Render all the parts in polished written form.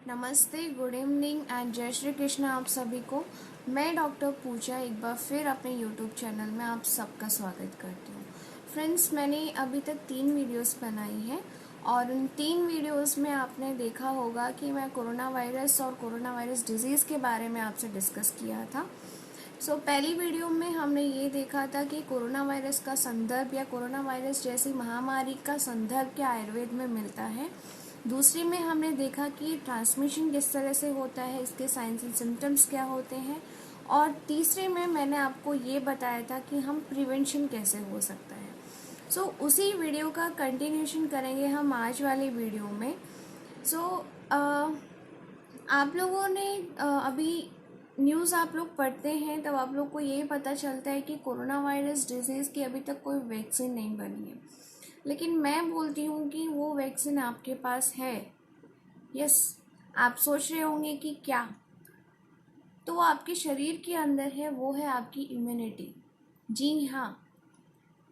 नमस्ते, good evening and जय श्री कृष्ण आप सभी को। मैं डॉक्टर पूजा एक बार फिर अपने यूट्यूब चैनल में आप सबका स्वागत करती हूँ। फ्रेंड्स, मैंने अभी तक 3 वीडियोस बनाई हैं और उन 3 वीडियोस में आपने देखा होगा कि मैं कोरोना वायरस और कोरोना वायरस डिजीज़ के बारे में आपसे डिस्कस किया था। पहली वीडियो में हमने ये देखा था कि कोरोना वायरस का संदर्भ या कोरोना वायरस जैसी महामारी का संदर्भ क्या आयुर्वेद में मिलता है। दूसरी में हमने देखा कि ट्रांसमिशन किस तरह से होता है, इसके साइंस एंड सिम्टम्स क्या होते हैं। और तीसरे में मैंने आपको ये बताया था कि हम प्रिवेंशन कैसे हो सकता है। उसी वीडियो का कंटिन्यूशन करेंगे हम आज वाली वीडियो में। आप लोगों ने अभी न्यूज़ आप लोग पढ़ते हैं तब आप लोग को ये पता चलता है कि कोरोना वायरस डिजीज़ की अभी तक कोई वैक्सीन नहीं बनी है, लेकिन मैं बोलती हूँ कि वो वैक्सीन आपके पास है। यस, आप सोच रहे होंगे कि क्या, तो वो आपके शरीर के अंदर है, वो है आपकी इम्यूनिटी। जी हाँ,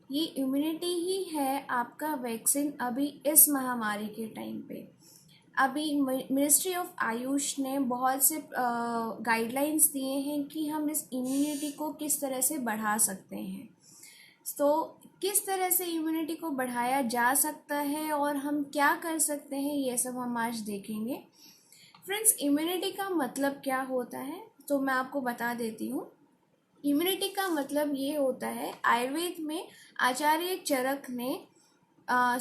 ये इम्यूनिटी ही है आपका वैक्सीन अभी इस महामारी के टाइम पे। अभी मिनिस्ट्री ऑफ आयुष ने बहुत से गाइडलाइंस दिए हैं कि हम इस इम्यूनिटी को किस तरह से बढ़ा सकते हैं। किस तरह से इम्यूनिटी को बढ़ाया जा सकता है और हम क्या कर सकते हैं, ये सब हम आज देखेंगे। फ्रेंड्स, इम्यूनिटी का मतलब क्या होता है तो मैं आपको बता देती हूँ। इम्यूनिटी का मतलब ये होता है, आयुर्वेद में आचार्य चरक ने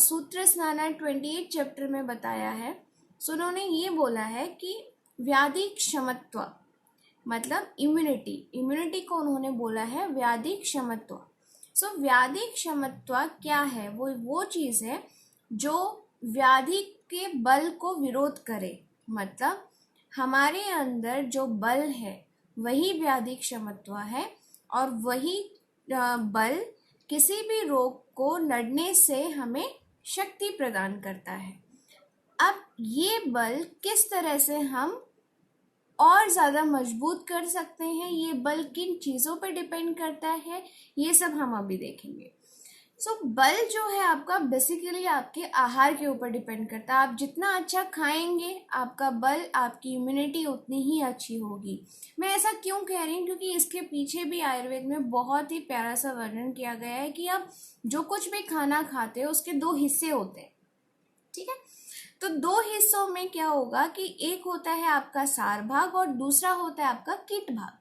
सूत्र स्नाना 28 चैप्टर में बताया है। उन्होंने ये बोला है कि व्याधि क्षमत्व मतलब इम्यूनिटी को उन्होंने बोला है व्याधि क्षमत्व। व्याधि क्षमत्व क्या है? वो चीज़ है जो व्याधि के बल को विरोध करे। मतलब हमारे अंदर जो बल है वही व्याधि क्षमत्व है और वही बल किसी भी रोग को लड़ने से हमें शक्ति प्रदान करता है। अब ये बल किस तरह से हम और ज़्यादा मजबूत कर सकते हैं, ये बल किन चीज़ों पर डिपेंड करता है, ये सब हम अभी देखेंगे। बल जो है आपका बेसिकली आपके आहार के ऊपर डिपेंड करता है। आप जितना अच्छा खाएंगे आपका बल, आपकी इम्यूनिटी उतनी ही अच्छी होगी। मैं ऐसा क्यों कह रही हूँ, क्योंकि इसके पीछे भी आयुर्वेद में बहुत ही प्यारा सा वर्णन किया गया है कि आप जो कुछ भी खाना खाते हो उसके 2 हिस्से होते हैं। ठीक है, तो 2 हिस्सों में क्या होगा कि एक होता है आपका सार भाग और दूसरा होता है आपका कीट भाग।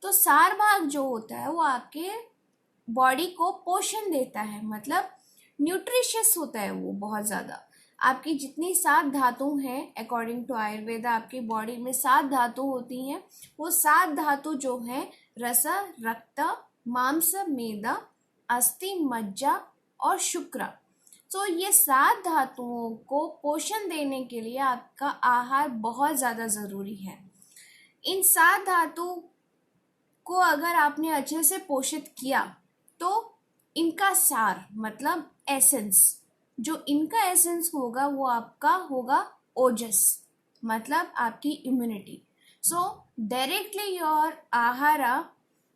तो सार भाग जो होता है वो आपके बॉडी को पोषण देता है, मतलब न्यूट्रिशियस होता है वो बहुत ज़्यादा। आपकी जितनी 7 धातु हैं अकॉर्डिंग टू आयुर्वेदा, आपकी बॉडी में 7 धातु होती हैं। वो 7 धातु जो हैं रस, रक्त, मांस, मेदा, अस्थि, मज्जा और शुक्र। ये 7 धातुओं को पोषण देने के लिए आपका आहार बहुत ज़्यादा ज़रूरी है। इन 7 धातु को अगर आपने अच्छे से पोषित किया तो इनका सार मतलब एसेंस, जो इनका एसेंस होगा वो आपका होगा ओजस, मतलब आपकी immunity. Directly your aahara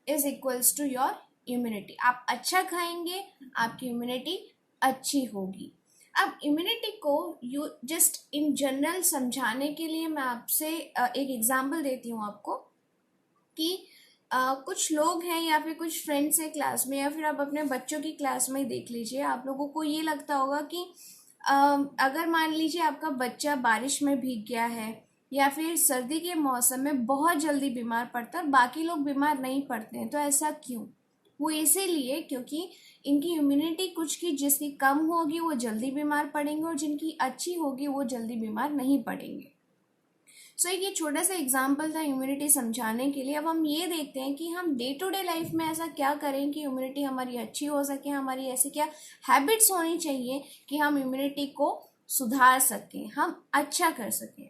is equals to your immunity. आप अच्छा खाएंगे, आपकी इम्यूनिटी अच्छी होगी। अब इम्यूनिटी को जस्ट इन जनरल समझाने के लिए मैं आपसे एक एग्जांपल देती हूँ आपको कि कुछ लोग हैं या फिर कुछ फ्रेंड्स हैं क्लास में, या फिर आप अपने बच्चों की क्लास में देख लीजिए। आप लोगों को ये लगता होगा कि अगर मान लीजिए आपका बच्चा बारिश में भीग गया है या फिर सर्दी के मौसम में बहुत जल्दी बीमार पड़ता है, बाकी लोग बीमार नहीं पड़ते हैं, तो ऐसा क्यों? वो इसीलिए क्योंकि इनकी इम्यूनिटी कुछ की जिसकी कम होगी वो जल्दी बीमार पड़ेंगे और जिनकी अच्छी होगी वो जल्दी बीमार नहीं पड़ेंगे। एक ये छोटा सा एग्जाम्पल था इम्यूनिटी समझाने के लिए। अब हम ये देखते हैं कि हम डे टू डे लाइफ में ऐसा क्या करें कि इम्यूनिटी हमारी अच्छी हो सके, हमारी ऐसी क्या हैबिट्स होनी चाहिए कि हम इम्यूनिटी को सुधार सकें, हम अच्छा कर सकें।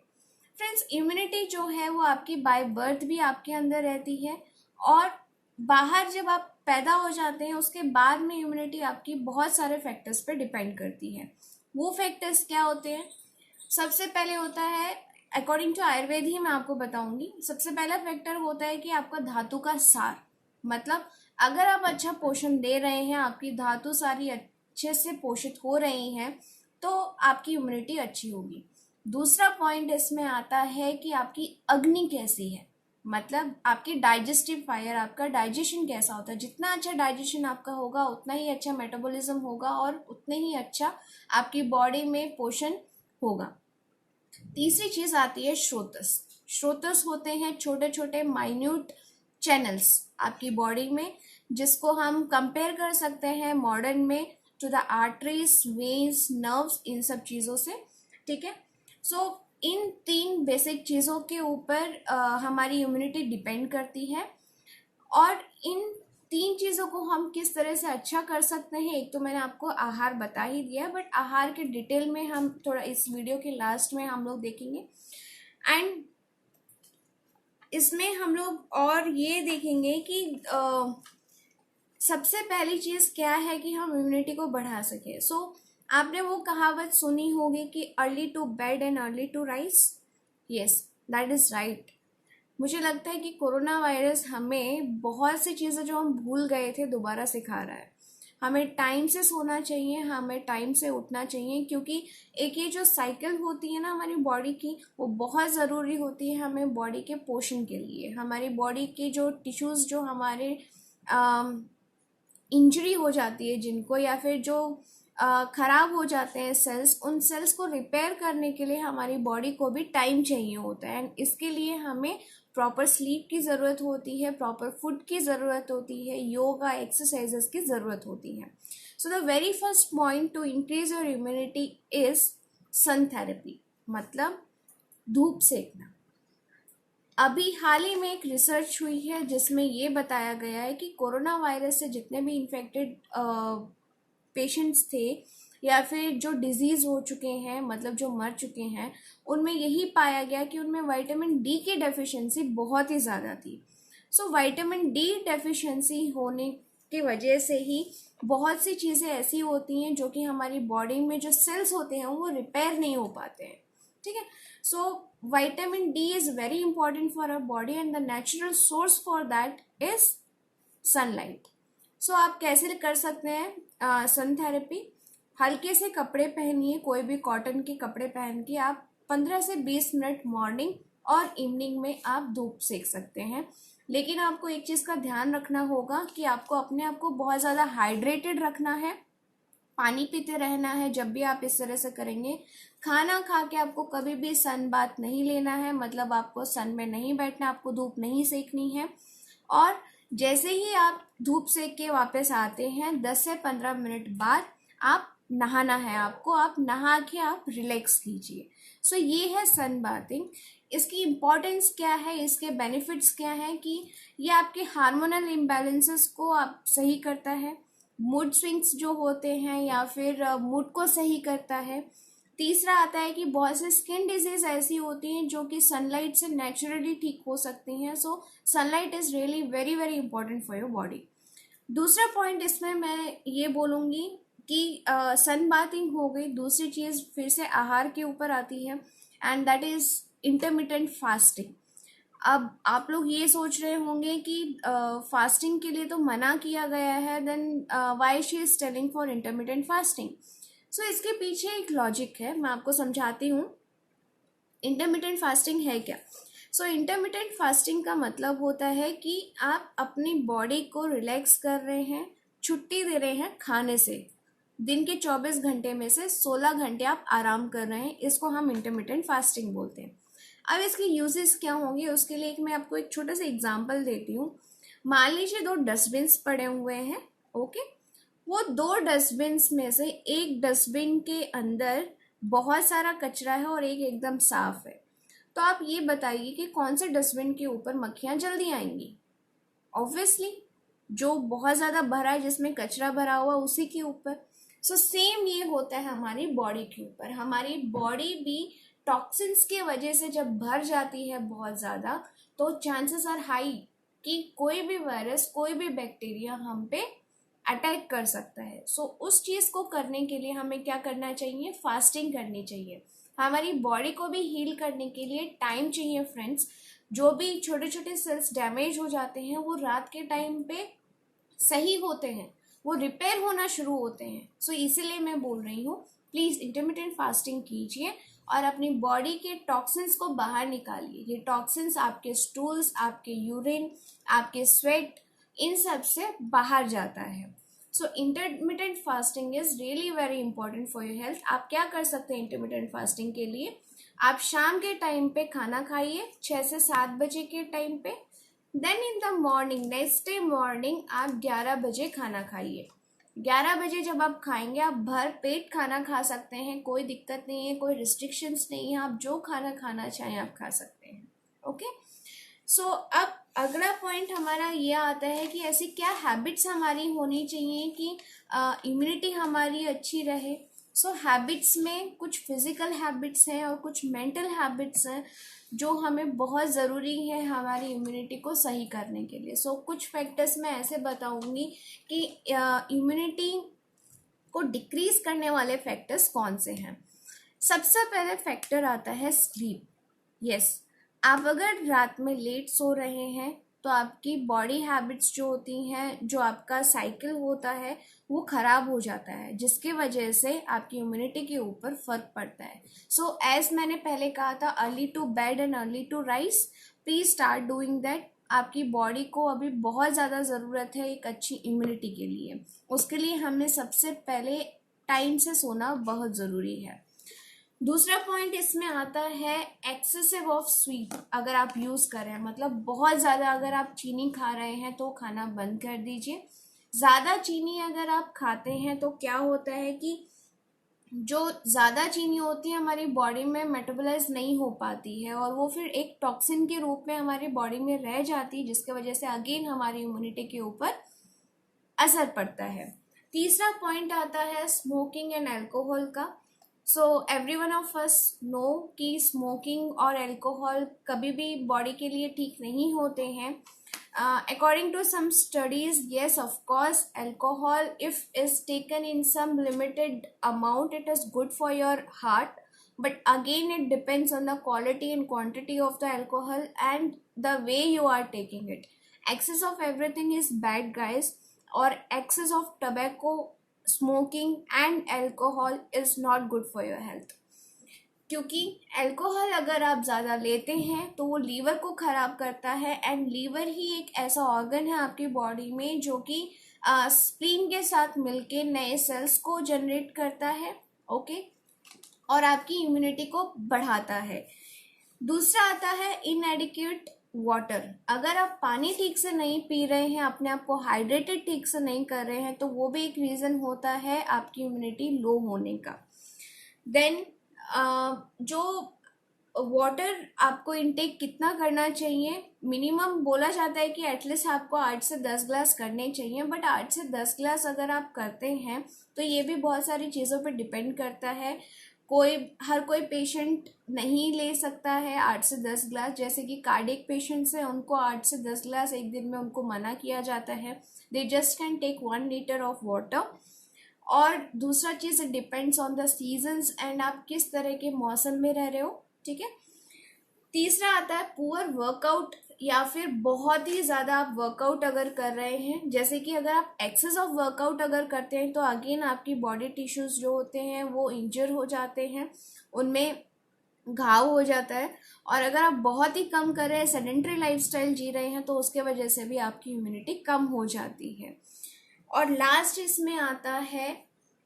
फ्रेंड्स, इम्यूनिटी जो है वो आपकी बाय बर्थ भी आपके अंदर रहती है और बाहर जब आप पैदा हो जाते हैं उसके बाद में इम्यूनिटी आपकी बहुत सारे फैक्टर्स पे डिपेंड करती है। वो फैक्टर्स क्या होते हैं? सबसे पहले होता है, अकॉर्डिंग टू आयुर्वेद ही मैं आपको बताऊंगी, सबसे पहला फैक्टर होता है कि आपका धातु का सार, मतलब अगर आप अच्छा पोषण दे रहे हैं, आपकी धातु सारी अच्छे से पोषित हो रही हैं, तो आपकी इम्यूनिटी अच्छी होगी। दूसरा पॉइंट इसमें आता है कि आपकी अग्नि कैसी है, मतलब आपकी डाइजेस्टिव फायर, आपका डाइजेशन कैसा होता है। जितना अच्छा डाइजेशन आपका होगा उतना ही अच्छा मेटाबॉलिज्म होगा और उतने ही अच्छा आपकी बॉडी में पोषण होगा। तीसरी चीज आती है श्रोतस। श्रोतस होते हैं छोटे छोटे माइन्यूट चैनल्स आपकी बॉडी में, जिसको हम कंपेयर कर सकते हैं मॉडर्न में to the arteries, veins, nerves, इन सब चीज़ों से। ठीक है, सो इन तीन बेसिक चीज़ों के ऊपर हमारी इम्यूनिटी डिपेंड करती है। और इन तीन चीज़ों को हम किस तरह से अच्छा कर सकते हैं, एक तो मैंने आपको आहार बता ही दिया, बट आहार के डिटेल में हम थोड़ा इस वीडियो के लास्ट में हम लोग देखेंगे। एंड इसमें हम लोग और ये देखेंगे कि सबसे पहली चीज़ क्या है कि हम इम्यूनिटी को बढ़ा सकें। सो आपने वो कहावत सुनी होगी कि early to bed and early to rise. Yes, that is right. मुझे लगता है कि कोरोना वायरस हमें बहुत सी चीज़ें जो हम भूल गए थे दोबारा सिखा रहा है। हमें टाइम से सोना चाहिए, हमें टाइम से उठना चाहिए, क्योंकि एक ये जो साइकिल होती है ना हमारी बॉडी की, वो बहुत ज़रूरी होती है हमें बॉडी के पोषण के लिए। हमारी बॉडी के जो टिश्यूज़ जो हमारे इंजरी हो जाती है जिनको, या फिर जो खराब हो जाते हैं सेल्स, उन सेल्स को रिपेयर करने के लिए हमारी बॉडी को भी टाइम चाहिए होता है। एंड इसके लिए हमें प्रॉपर स्लीप की ज़रूरत होती है, प्रॉपर फूड की ज़रूरत होती है, योगा एक्सरसाइजेस की ज़रूरत होती है। So the very first point to increase your immunity is sun therapy, मतलब धूप सेकना। अभी हाल ही में एक रिसर्च हुई है जिसमें ये बताया गया है कि कोरोना वायरस से जितने भी इन्फेक्टेड पेशेंट्स थे या फिर जो डिजीज़ हो चुके हैं, मतलब जो मर चुके हैं, उनमें यही पाया गया कि उनमें विटामिन डी की डेफिशिएंसी बहुत ही ज़्यादा थी। सो विटामिन डी डेफिशिएंसी होने की वजह से ही बहुत सी चीज़ें ऐसी होती हैं जो कि हमारी बॉडी में जो सेल्स होते हैं वो रिपेयर नहीं हो पाते हैं। ठीक है, so vitamin D is very important for our body and the natural source for that is sunlight. So आप कैसे कर सकते हैं सन थेरेपी? हल्के से कपड़े पहनिए, कोई भी कॉटन के कपड़े पहन के आप 15 से 20 मिनट मॉर्निंग और इवनिंग में आप धूप सेक सकते हैं। लेकिन आपको एक चीज़ का ध्यान रखना होगा कि आपको अपने आप को बहुत ज़्यादा हाइड्रेटेड रखना है, पानी पीते रहना है। जब भी आप इस तरह से करेंगे, खाना खा के आपको कभी भी सन बाथ नहीं लेना है, मतलब आपको सन में नहीं बैठना, आपको धूप नहीं सेकनी है। और जैसे ही आप धूप सेक के वापस आते हैं 10 से 15 मिनट बाद आप नहाना है आपको, आप नहा के आप रिलैक्स कीजिए। सो ये है सन बाथिंग। इसकी इम्पोर्टेंस क्या है, इसके बेनिफिट्स क्या हैं कि ये आपके हार्मोनल इम्बैलेंसेस को आप सही करता है, मूड स्विंग्स जो होते हैं या फिर मूड को सही करता है। तीसरा आता है कि बहुत से स्किन डिजीज ऐसी होती हैं जो कि सनलाइट से नेचुरली ठीक हो सकती हैं। So sunlight is really very very important for your body. दूसरा पॉइंट इसमें मैं ये बोलूँगी कि सन बाथिंग हो गई। दूसरी चीज़ फिर से आहार के ऊपर आती है and that is intermittent fasting. अब आप लोग ये सोच रहे होंगे कि फास्टिंग के लिए तो मना किया गया है, then why she is telling for intermittent fasting. So इसके पीछे एक लॉजिक है, मैं आपको समझाती हूँ इंटरमिटेंट फास्टिंग है क्या। सो इंटरमिटेंट फास्टिंग का मतलब होता है कि आप अपनी बॉडी को रिलैक्स कर रहे हैं, छुट्टी दे रहे हैं खाने से। दिन के 24 घंटे में से 16 घंटे आप आराम कर रहे हैं, इसको हम इंटरमिटेंट फास्टिंग बोलते हैं। अब इसके यूजेस क्या होंगे, उसके लिए मैं आपको एक छोटा सा एग्जांपल देती हूँ। मान लीजिए 2 डस्टबिन्स पड़े हुए हैं, ओके। वो 2 डस्टबिन्स में से एक डस्टबिन के अंदर बहुत सारा कचरा है और एक एकदम साफ है। तो आप ये बताइए कि कौन से डस्टबिन के ऊपर मक्खियाँ जल्दी आएंगी? ऑब्वियसली जो बहुत ज़्यादा भरा है, जिसमें कचरा भरा हुआ, उसी के ऊपर। सो सेम ये होता है हमारी बॉडी के ऊपर। हमारी बॉडी भी टॉक्सिन्स की वजह से जब भर जाती है बहुत ज़्यादा, तो चांसेस आर हाई कि कोई भी वायरस, कोई भी बैक्टीरिया हम पे अटैक कर सकता है। सो उस चीज़ को करने के लिए हमें क्या करना चाहिए? फास्टिंग करनी चाहिए। हमारी बॉडी को भी हील करने के लिए टाइम चाहिए फ्रेंड्स। जो भी छोटे छोटे सेल्स डैमेज हो जाते हैं वो रात के टाइम पे सही होते हैं, वो रिपेयर होना शुरू होते हैं। सो इसीलिए मैं बोल रही हूँ प्लीज़ इंटरमिटेंट फास्टिंग कीजिए और अपनी बॉडी के टॉक्सिन्स को बाहर निकालिए। ये टॉक्सिन्स आपके स्टूल्स, आपके यूरिन, आपके स्वेट, इन सब से बाहर जाता है। So intermittent fasting is really very important for your health. आप क्या कर सकते हैं इंटरमिटेंट फास्टिंग के लिए? आप शाम के टाइम पे खाना खाइए 6 से 7 बजे के टाइम पे। Then in the morning, next day morning आप 11 बजे खाना खाइए। 11 बजे जब आप खाएंगे, आप भर पेट खाना खा सकते हैं, कोई दिक्कत नहीं है, कोई रिस्ट्रिक्शंस नहीं है, आप जो खाना खाना चाहें आप खा सकते हैं। ओके, सो अब अगला पॉइंट हमारा ये आता है कि ऐसी क्या हैबिट्स हमारी होनी चाहिए कि इम्यूनिटी हमारी अच्छी रहे। सो हैबिट्स में कुछ फिजिकल हैबिट्स हैं और कुछ मेंटल हैबिट्स हैं जो हमें बहुत ज़रूरी है हमारी इम्यूनिटी को सही करने के लिए। सो कुछ फैक्टर्स मैं ऐसे बताऊंगी कि इम्यूनिटी को डिक्रीज करने वाले फैक्टर्स कौन से हैं। सबसे पहले फैक्टर आता है स्लीप। यस, आप अगर रात में लेट सो रहे हैं तो आपकी बॉडी हैबिट्स जो होती हैं, जो आपका साइकिल होता है, वो खराब हो जाता है, जिसकी वजह से आपकी इम्यूनिटी के ऊपर फर्क पड़ता है। सो एज मैंने पहले कहा था, early to bed and early to rise, please start doing that. आपकी बॉडी को अभी बहुत ज़्यादा ज़रूरत है एक अच्छी इम्यूनिटी के लिए। उसके लिए हमें सबसे पहले टाइम से सोना बहुत ज़रूरी है। दूसरा पॉइंट इसमें आता है एक्सेसिव ऑफ स्वीट। अगर आप यूज़ करें, मतलब बहुत ज़्यादा अगर आप चीनी खा रहे हैं तो खाना बंद कर दीजिए। ज़्यादा चीनी अगर आप खाते हैं तो क्या होता है कि जो ज़्यादा चीनी होती है हमारी बॉडी में मेटाबोलाइज नहीं हो पाती है और वो फिर एक टॉक्सिन के रूप में हमारी बॉडी में रह जाती है, जिसकी वजह से अगेन हमारी इम्यूनिटी के ऊपर असर पड़ता है। तीसरा पॉइंट आता है स्मोकिंग एंड अल्कोहल का। So every one of us know कि स्मोकिंग और अल्कोहल कभी भी बॉडी के लिए ठीक नहीं होते हैं। According to some studies, yes, of course, alcohol, if is taken in some limited amount, it is good for your heart. But again, it depends on the quality and quantity of the alcohol and the way you are taking it. Excess of everything is bad, guys, or excess of tobacco, smoking and alcohol is not good for your health. क्योंकि alcohol अगर आप ज़्यादा लेते हैं तो वो liver को ख़राब करता है, एंड लीवर ही एक ऐसा ऑर्गन है आपकी बॉडी में जो कि स्प्लीन के साथ मिलके नए सेल्स को जनरेट करता है। ओके, और आपकी इम्यूनिटी को बढ़ाता है। दूसरा आता है इनएडिक्वेट वाटर। अगर आप पानी ठीक से नहीं पी रहे हैं, अपने आप को हाइड्रेटेड ठीक से नहीं कर रहे हैं, तो वो भी एक रीज़न होता है आपकी इम्यूनिटी लो होने का। देन जो वाटर आपको इनटेक कितना करना चाहिए, मिनिमम बोला जाता है कि एटलीस्ट आपको 8 से 10 ग्लास करने चाहिए। बट 8 से 10 ग्लास अगर आप करते हैं तो ये भी बहुत सारी चीज़ों पर डिपेंड करता है। हर कोई पेशेंट नहीं ले सकता है 8 से 10 ग्लास। जैसे कि कार्डियक पेशेंट्स हैं, उनको 8 से 10 ग्लास एक दिन में उनको मना किया जाता है। They just can take 1 litre of water. और दूसरा चीज़, depends on the seasons and आप किस तरह के मौसम में रह रहे हो। ठीक है, तीसरा आता है पुअर वर्कआउट, या फिर बहुत ही ज़्यादा आप वर्कआउट अगर कर रहे हैं। जैसे कि अगर आप एक्सेस ऑफ वर्कआउट अगर करते हैं तो अगेन आपकी बॉडी टिश्यूज़ जो होते हैं वो इंजर हो जाते हैं, उनमें घाव हो जाता है। और अगर आप बहुत ही कम कर रहे हैं, सेडेंट्री लाइफस्टाइल जी रहे हैं, तो उसके वजह से भी आपकी इम्यूनिटी कम हो जाती है। और लास्ट इसमें आता है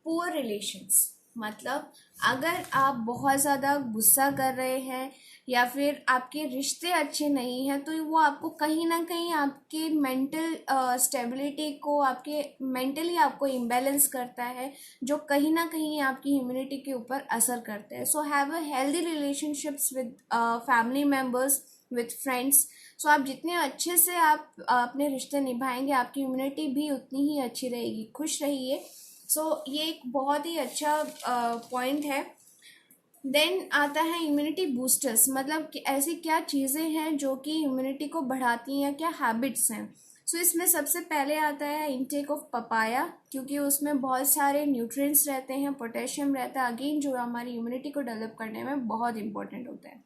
पुअर रिलेशंस। मतलब अगर आप बहुत ज़्यादा गुस्सा कर रहे हैं या फिर आपके रिश्ते अच्छे नहीं हैं, तो वो आपको कहीं ना कहीं आपके मेंटल स्टेबिलिटी को, आपके मेंटली आपको इम्बैलेंस करता है, जो कहीं ना कहीं आपकी इम्यूनिटी के ऊपर असर करता है। So have a healthy relationships with family members, with friends. So आप जितने अच्छे से आप अपने रिश्ते निभाएंगे, आपकी इम्यूनिटी भी उतनी ही अच्छी रहेगी। खुश रहिए। सो ये एक बहुत ही अच्छा पॉइंट है। देन आता है इम्यूनिटी बूस्टर्स। मतलब कि ऐसी क्या चीज़ें हैं जो कि इम्यूनिटी को बढ़ाती हैं, क्या हैबिट्स हैं। सो इसमें सबसे पहले आता है इनटेक ऑफ पपाया, क्योंकि उसमें बहुत सारे न्यूट्रिएंट्स रहते हैं, पोटेशियम रहता है, अगेन जो हमारी इम्यूनिटी को डेवलप करने में बहुत इंपॉर्टेंट होता है।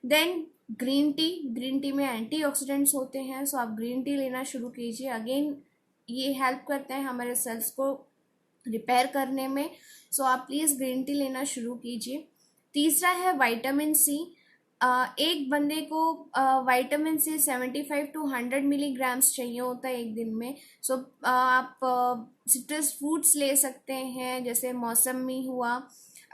देन ग्रीन टी में एंटीऑक्सीडेंट्स होते हैं, सो आप ग्रीन टी लेना शुरू कीजिए। अगेन ये हेल्प करते हैं हमारे सेल्स को रिपेयर करने में, सो आप प्लीज़ ग्रीन टी लेना शुरू कीजिए। तीसरा है विटामिन सी। एक बंदे को विटामिन सी 75 to 100 मिलीग्राम्स चाहिए होता है एक दिन में। सो आप सिट्रस फ्रूट्स ले सकते हैं, जैसे मौसमी हुआ,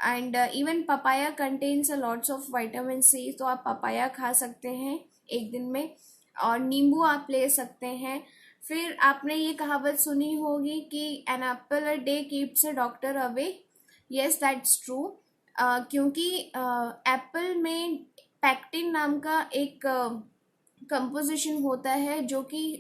and even papaya contains a lots of vitamin C, तो आप पपाया खा सकते हैं एक दिन में, और नींबू आप ले सकते हैं। फिर आपने ये कहावत सुनी होगी कि an apple a day keeps a doctor away. Yes, that's true. क्योंकि एप्पल में पैक्टिन नाम का एक कंपोजिशन होता है जो कि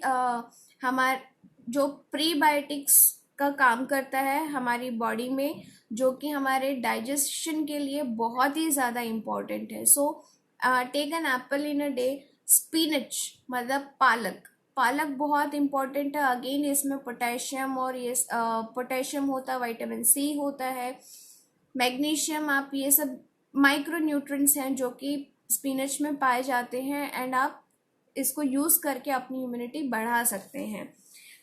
जो प्रीबायोटिक्स का काम करता है हमारी बॉडी में, जो कि हमारे डाइजेशन के लिए बहुत ही ज़्यादा इम्पॉर्टेंट है। So take an apple in a day. Spinach मतलब पालक, पालक बहुत इम्पॉर्टेंट है। अगेन इसमें पोटेशियम और ये पोटेशियम होता है, विटामिन सी होता है, मैग्नीशियम, आप ये सब माइक्रो न्यूट्रिएंट्स हैं जो कि स्पिनच में पाए जाते हैं, एंड आप इसको यूज़ करके अपनी इम्यूनिटी बढ़ा सकते हैं।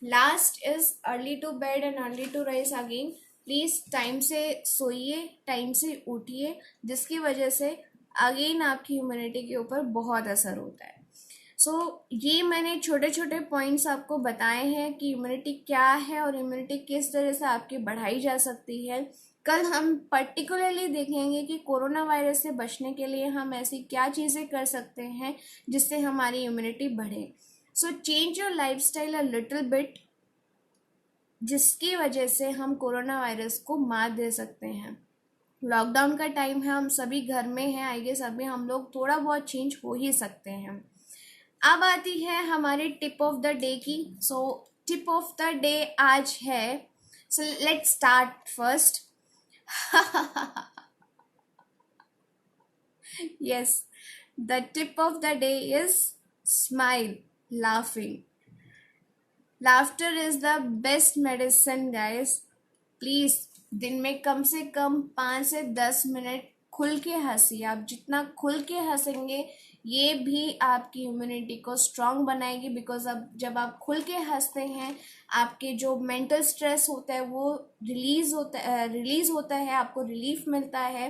Last is early to bed and early to rise again. Please time से सोइए, टाइम से उठिए, जिसकी वजह से अगेन आपकी इम्यूनिटी के ऊपर बहुत असर होता है। ये मैंने छोटे छोटे पॉइंट्स आपको बताए हैं कि इम्यूनिटी क्या है और इम्यूनिटी किस तरह से आपकी बढ़ाई जा सकती है। कल हम पर्टिकुलरली देखेंगे कि कोरोना वायरस से बचने के लिए हम ऐसी क्या चीज़ें कर सकते हैं जिससे हमारी इम्यूनिटी बढ़े। Change your lifestyle a little bit, जिसकी वजह से हम कोरोना वायरस को मात दे सकते हैं। लॉकडाउन का टाइम है, हम सभी घर में हैं, आई गेस अभी हम लोग थोड़ा बहुत चेंज हो ही सकते हैं। अब आती है हमारी टिप ऑफ द डे की। टिप ऑफ द डे आज है, let's start first. Yes, the tip of the day is smile, laughing. Laughter is the best medicine, guys. Please, दिन में कम से कम 5 से 10 मिनट खुल के हंसिए। आप जितना खुल के हंसेंगे ये भी आपकी इम्यूनिटी को स्ट्रांग बनाएगी, बिकॉज अब जब आप खुल के हंसते हैं आपके जो मेंटल स्ट्रेस होता है वो रिलीज होता है, आपको रिलीफ मिलता है।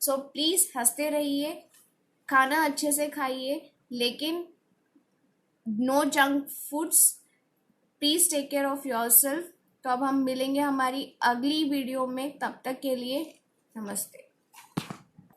प्लीज़ हंसते रहिए, खाना अच्छे से खाइए, लेकिन no junk foods. Please take care of your self. तो अब हम मिलेंगे हमारी अगली वीडियो में, तब तक के लिए नमस्ते।